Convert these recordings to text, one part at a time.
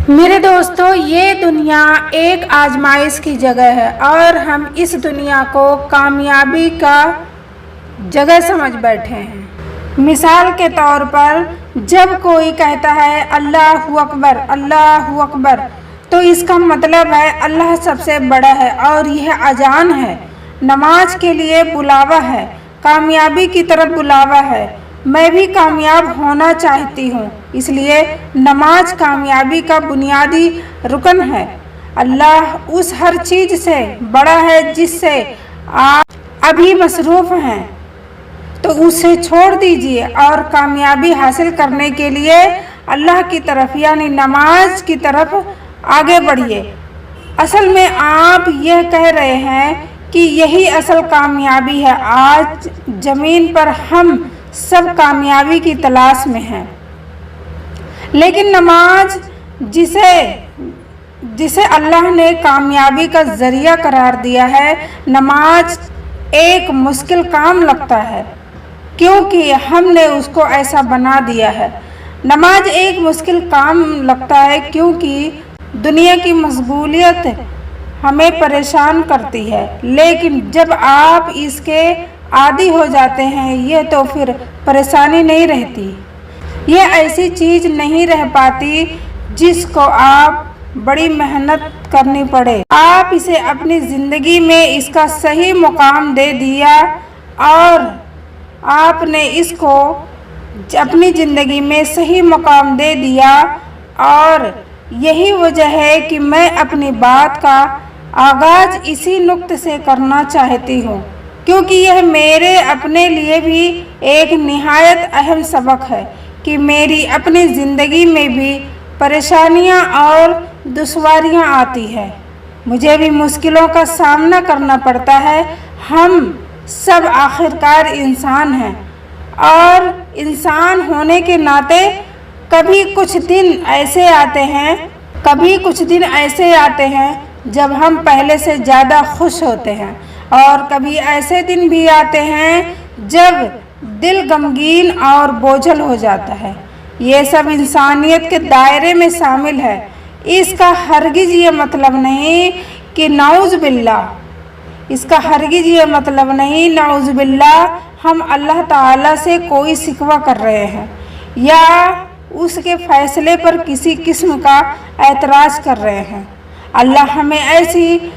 मेरे दोस्तों, ये दुनिया एक आजमाइश की जगह है और हम इस दुनिया को कामयाबी का जगह समझ बैठे हैं। मिसाल के तौर पर जब कोई कहता है अल्लाहू अकबर, तो इसका मतलब है अल्लाह सबसे बड़ा है और यह अजान है, नमाज के लिए बुलावा है, कामयाबी की तरफ बुलावा है। मैं भी कामयाब होना चाहती हूँ, इसलिए नमाज कामयाबी का बुनियादी रुकन है। अल्लाह उस हर चीज़ से बड़ा है जिससे आप अभी मसरूफ़ हैं, तो उसे छोड़ दीजिए और कामयाबी हासिल करने के लिए अल्लाह की तरफ यानी नमाज की तरफ आगे बढ़िए। असल में आप यह कह रहे हैं कि यही असल कामयाबी है। आज ज़मीन पर हम सब कामयाबी की तलाश में हैं, लेकिन नमाज जिसे अल्लाह ने कामयाबी का ज़रिया करार दिया है, नमाज एक मुश्किल काम लगता है क्योंकि हमने उसको ऐसा बना दिया है। नमाज एक मुश्किल काम लगता है क्योंकि दुनिया की मशगूलियत हमें परेशान करती है, लेकिन जब आप इसके आदी हो जाते हैं ये तो फिर परेशानी नहीं रहती। ये ऐसी चीज़ नहीं रह पाती जिसको आप बड़ी मेहनत करनी पड़े। आप इसे अपनी ज़िंदगी में इसका सही मुकाम दे दिया और आपने इसको अपनी ज़िंदगी में सही मुकाम दे दिया, और यही वजह है कि मैं अपनी बात का आगाज़ इसी नुक्ते से करना चाहती हूँ, क्योंकि यह मेरे अपने लिए भी एक निहायत अहम सबक है कि मेरी अपनी ज़िंदगी में भी परेशानियाँ और दुश्वारियाँ आती है, मुझे भी मुश्किलों का सामना करना पड़ता है। हम सब आखिरकार इंसान हैं और इंसान होने के नाते कभी कुछ दिन ऐसे आते हैं जब हम पहले से ज़्यादा खुश होते हैं, और कभी ऐसे दिन भी आते हैं जब दिल गमगीन और बोझल हो जाता है। ये सब इंसानियत के दायरे में शामिल है। इसका हरगिज़ ये मतलब नहीं कि नाउज़ बिल्लाह हम अल्लाह ताला से कोई शिकवा कर रहे हैं या उसके फ़ैसले पर किसी किस्म का एतराज़ कर रहे हैं। अल्लाह हमें ऐसी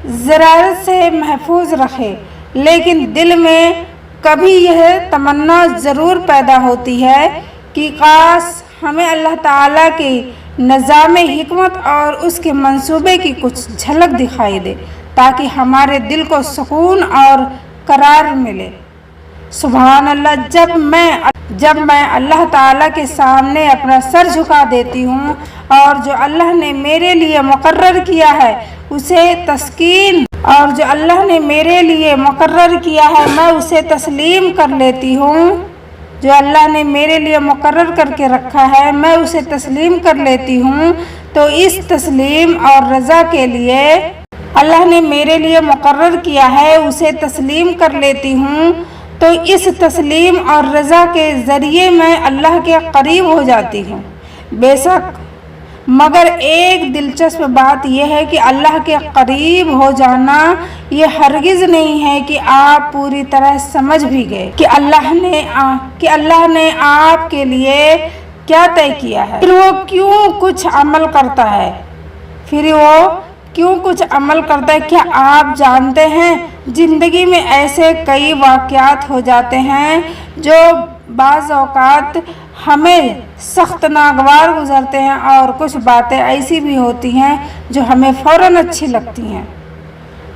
ज़रारत से महफूज रखे, लेकिन दिल में कभी यह तमन्ना ज़रूर पैदा होती है कि काश हमें अल्लाह ताला की निज़ाम हिकमत और उसके मंसूबे की कुछ झलक दिखाई दे, ताकि हमारे दिल को सुकून और करार मिले। सुभान अल्लाह, जब मैं अल्लाह ताला के सामने अपना सर झुका देती हूँ और जो अल्लाह ने मेरे लिए मुकर्रर किया है मैं उसे तस्लीम कर लेती हूँ। जो अल्लाह ने मेरे लिए मुकर्रर करके रखा है मैं उसे तस्लीम कर लेती हूँ। तो इस तस्लीम और रज़ा के लिए अल्लाह ने मेरे लिए मुकर्रर किया है उसे तस्लीम कर लेती हूँ। तो इस तस्लीम और रज़ा के ज़रिए मैं अल्लाह के करीब हो जाती हूँ। बेशक, मगर एक दिलचस्प बात यह है कि अल्लाह के करीब हो जाना ये हरगिज़ नहीं है कि आप पूरी तरह समझ भी गए कि अल्लाह ने आपके लिए क्या तय किया है, फिर वो क्यों कुछ अमल करता है। क्या आप जानते हैं ज़िंदगी में ऐसे कई वाक़यात हो जाते हैं जो बाज़ औक़ात हमें सख्त नागवार गुज़रते हैं, और कुछ बातें ऐसी भी होती हैं जो हमें फ़ौरन अच्छी लगती हैं,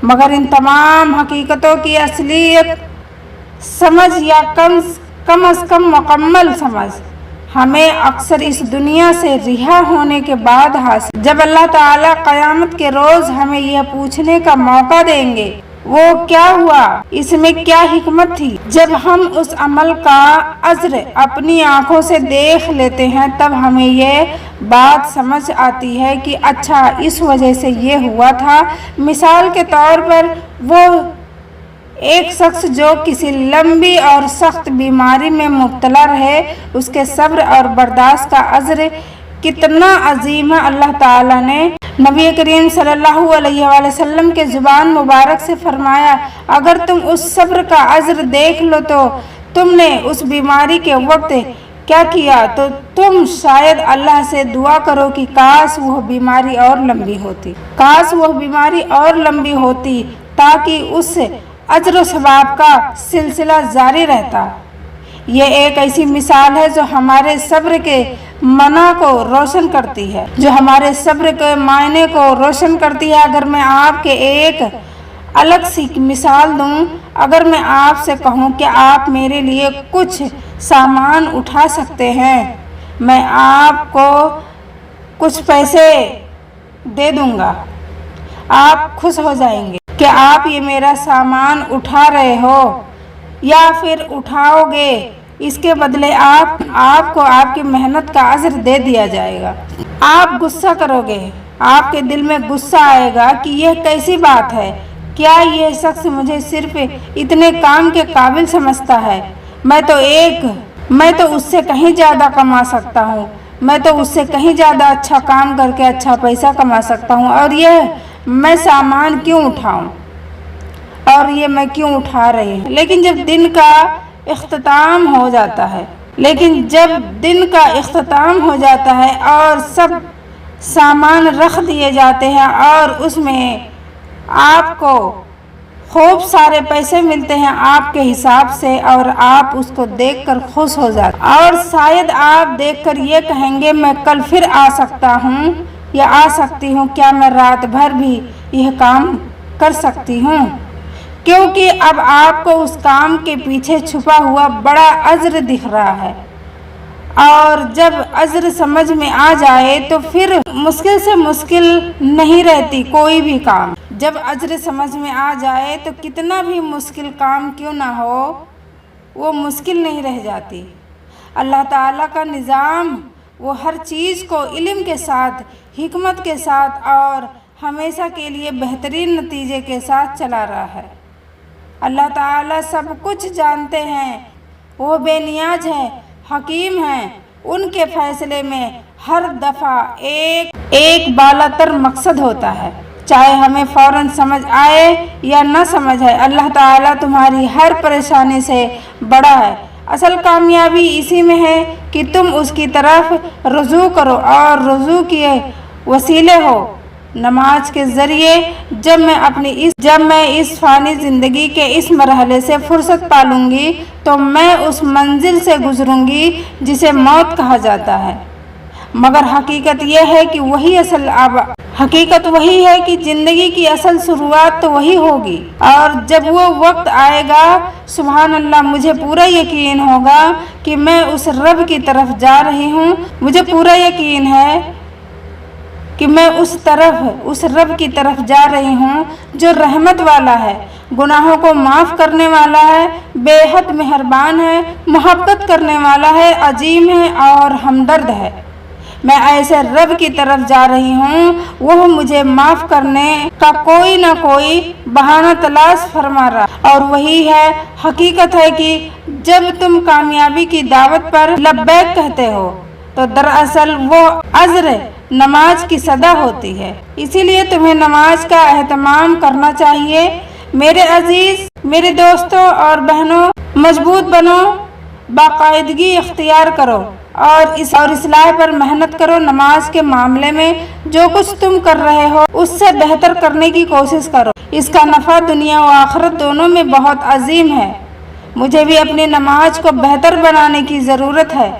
मगर इन तमाम हकीकतों की असलियत समझ या कम अज़ कम मुकम्मल समझ हमें अक्सर इस दुनिया से रिहा होने के बाद हासिल। जब अल्लाह ताला क़यामत के रोज़ हमें यह पूछने का मौका देंगे वो क्या हुआ, इसमें क्या हिकमत थी, जब हम उस अमल का अज्र अपनी आँखों से देख लेते हैं, तब हमें ये बात समझ आती है कि अच्छा इस वजह से ये हुआ था। मिसाल के तौर पर वो एक शख्स जो किसी लंबी और सख्त बीमारी में मुब्तला रहे, उसके सब्र और बर्दाश्त का अज्र कितना अजीम है। अल्लाह ताला ने नबी करीम सल्लल्लाहु अलैहि वसल्लम के ज़ुबान मुबारक से फरमाया, अगर तुम उस सब्र का अज्र देख लो तो तुमने उस बीमारी के वक्त क्या किया, तो तुम शायद अल्लाह से दुआ करो कि काश वह बीमारी और लंबी होती, काश वह बीमारी और लंबी होती, ताकि उस अज्र सवाब का सिलसिला जारी रहता। ये एक ऐसी मिसाल है जो हमारे सब्र के मना को रोशन करती है, जो हमारे सब्र के मायने को रोशन करती है। अगर मैं आपके एक अलग सी मिसाल दूं, अगर मैं आपसे कहूं कि आप मेरे लिए कुछ सामान उठा सकते हैं, मैं आपको कुछ पैसे दे दूंगा, आप खुश हो जाएंगे कि आप ये मेरा सामान उठा रहे हो या फिर उठाओगे, इसके बदले आपको आपकी मेहनत का अज्र दे दिया जाएगा। आप गुस्सा करोगे, आपके दिल में गुस्सा आएगा कि यह कैसी बात है, क्या यह शख्स मुझे सिर्फ इतने काम के काबिल समझता है, मैं तो उससे कहीं ज़्यादा कमा सकता हूँ, मैं तो उससे कहीं ज़्यादा अच्छा काम करके अच्छा पैसा कमा सकता हूँ, और यह मैं सामान क्यों उठाऊँ, और ये मैं क्यों उठा रही हूँ। लेकिन जब दिन का इख्तिताम हो जाता है और सब सामान रख दिए जाते हैं और उसमें आपको खूब सारे पैसे मिलते हैं आपके हिसाब से, और आप उसको देखकर खुश हो जाते, और शायद आप देखकर ये कहेंगे मैं कल फिर आ सकता हूँ या आ सकती हूँ, क्या मैं रात भर भी यह काम कर सकती हूँ, क्योंकि अब आपको उस काम के पीछे छुपा हुआ बड़ा अज्र दिख रहा है। और जब अज्र समझ में आ जाए तो फिर मुश्किल से मुश्किल नहीं रहती कोई भी काम। जब अज्र समझ में आ जाए तो कितना भी मुश्किल काम क्यों ना हो, वो मुश्किल नहीं रह जाती। अल्लाह ताला का निज़ाम वो हर चीज़ को इल्म के साथ, हिकमत के साथ और हमेशा के लिए बेहतरीन नतीजे के साथ चला रहा है। अल्लाह ताला सब कुछ जानते हैं, वो बेनियाज हैं, हकीम हैं, उनके फैसले में हर दफ़ा एक बालातर मकसद होता है, चाहे हमें फ़ौरन समझ आए या न समझ आए। अल्लाह ताला तुम्हारी हर परेशानी से बड़ा है। असल कामयाबी इसी में है कि तुम उसकी तरफ रुजू करो, और रुजू के वसीले हो नमाज के ज़रिए। जब मैं इस फ़ानी ज़िंदगी के इस मरहले से फुर्सत पालूंगी तो मैं उस मंजिल से गुजरूंगी जिसे मौत कहा जाता है। मगर हकीकत वही है कि ज़िंदगी की असल शुरुआत तो वही होगी, और जब वो वक्त आएगा, सुभान अल्लाह, मुझे पूरा यकीन होगा कि मैं उस रब की तरफ जा रही हूँ। मुझे पूरा यकीन है कि मैं उस रब की तरफ जा रही हूँ जो रहमत वाला है, गुनाहों को माफ़ करने वाला है, बेहद मेहरबान है, मोहब्बत करने वाला है, अजीम है और हमदर्द है। मैं ऐसे रब की तरफ जा रही हूँ, वह मुझे माफ़ करने का कोई ना कोई बहाना तलाश फरमा रहा, और वही है हकीकत है कि जब तुम कामयाबी की दावत पर लब्बैक कहते हो तो दरअसल वो अज़्र नमाज की सदा होती है। इसीलिए तुम्हें नमाज का एहतमाम करना चाहिए। मेरे अजीज, मेरे दोस्तों और बहनों, मजबूत बनो, बाकायदगी इख्तियार करो और इस्लाह पर मेहनत करो। नमाज के मामले में जो कुछ तुम कर रहे हो उससे बेहतर करने की कोशिश करो। इसका नफ़ा दुनिया और आखिरत दोनों में बहुत अजीम है। मुझे भी अपनी नमाज को बेहतर बनाने की ज़रूरत है।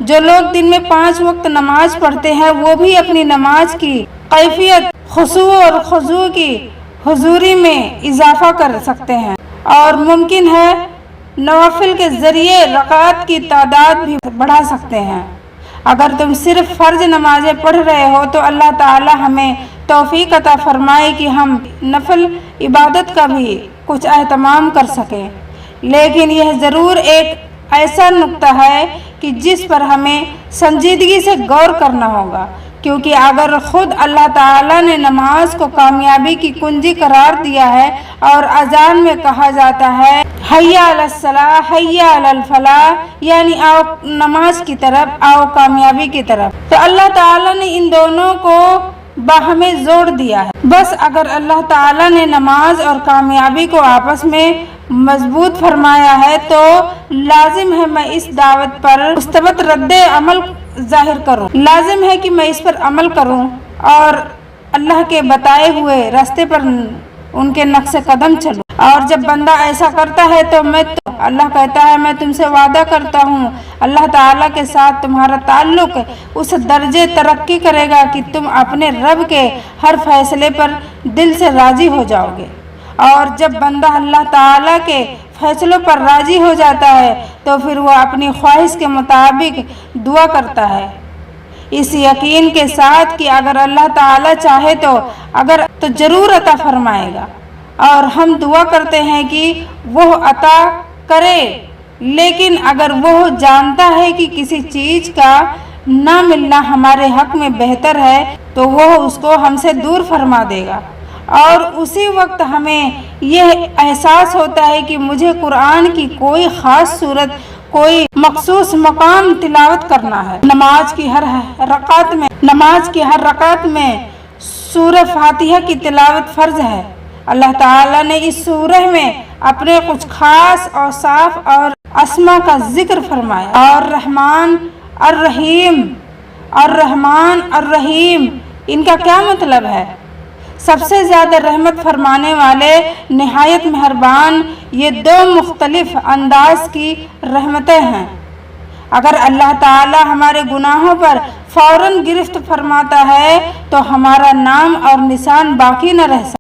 जो लोग दिन में 5 वक्त नमाज पढ़ते हैं वो भी अपनी नमाज की कैफियत, खुशू और खुजू की हुजूरी में इजाफा कर सकते हैं, और मुमकिन है नवाफिल के ज़रिए रकात की तादाद भी बढ़ा सकते हैं। अगर तुम सिर्फ फ़र्ज नमाजें पढ़ रहे हो तो अल्लाह ताला हमें तौफीक अता फरमाए कि हम नफल इबादत का भी कुछ एहतमाम कर सकें। लेकिन यह ज़रूर एक ऐसा नुक्ता है कि जिस पर हमें संजीदगी से गौर करना होगा, क्योंकि अगर ख़ुद अल्लाह ताला ने नमाज को कामयाबी की कुंजी करार दिया है और अजान में कहा जाता है حیا علی الصلاح حیا علی الفلاح، یعنی آؤ نماز کی طرف، آؤ کامیابی کی طرف۔ تو اللہ تعالیٰ نے ان دونوں کو باہمیں جوڑ دیا ہے۔ بس اگر اللہ تعالیٰ نے نماز اور کامیابی کو آپس میں مضبوط فرمایا ہے تو لازم ہے میں اس دعوت پر مثبت رد عمل ظاہر کروں، لازم ہے کہ میں اس پر عمل کروں اور اللہ کے بتائے ہوئے راستے پر ان کے نقش قدم چلوں۔ اور جب بندہ ایسا کرتا ہے تو اللہ کہتا ہے میں تم سے وعدہ کرتا ہوں، اللہ تعالیٰ کے ساتھ تمہارا تعلق اس درجے ترقی کرے گا کہ تم اپنے رب کے ہر فیصلے پر دل سے راضی ہو جاؤ گے۔ اور جب بندہ اللہ تعالیٰ کے فیصلوں پر راضی ہو جاتا ہے تو پھر وہ اپنی خواہش کے مطابق دعا کرتا ہے، اس یقین کے ساتھ کہ اگر اللہ تعالیٰ چاہے تو ضرور عطا فرمائے گا۔ اور ہم دعا کرتے ہیں کہ وہ عطا کرے، لیکن اگر وہ جانتا ہے کہ کسی چیز کا نہ ملنا ہمارے حق میں بہتر ہے تو وہ اس کو ہم سے دور فرما دے گا۔ اور اسی وقت ہمیں یہ احساس ہوتا ہے کہ مجھے قرآن کی کوئی خاص صورت، کوئی مخصوص مقام تلاوت کرنا ہے۔ نماز کی ہر رکعت میں سورہ فاتحہ کی تلاوت فرض ہے۔ اللہ تعالیٰ نے اس سورہ میں اپنے کچھ خاص اوصاف اور اسما کا ذکر فرمایا۔ اور رحمان الرحیم ان کا کیا مطلب ہے؟ سب سے زیادہ رحمت فرمانے والے، نہایت مہربان، یہ دو مختلف انداز کی رحمتیں ہیں۔ اگر اللہ تعالیٰ ہمارے گناہوں پر فوراً گرفت فرماتا ہے تو ہمارا نام اور نشان باقی نہ رہ سکتا۔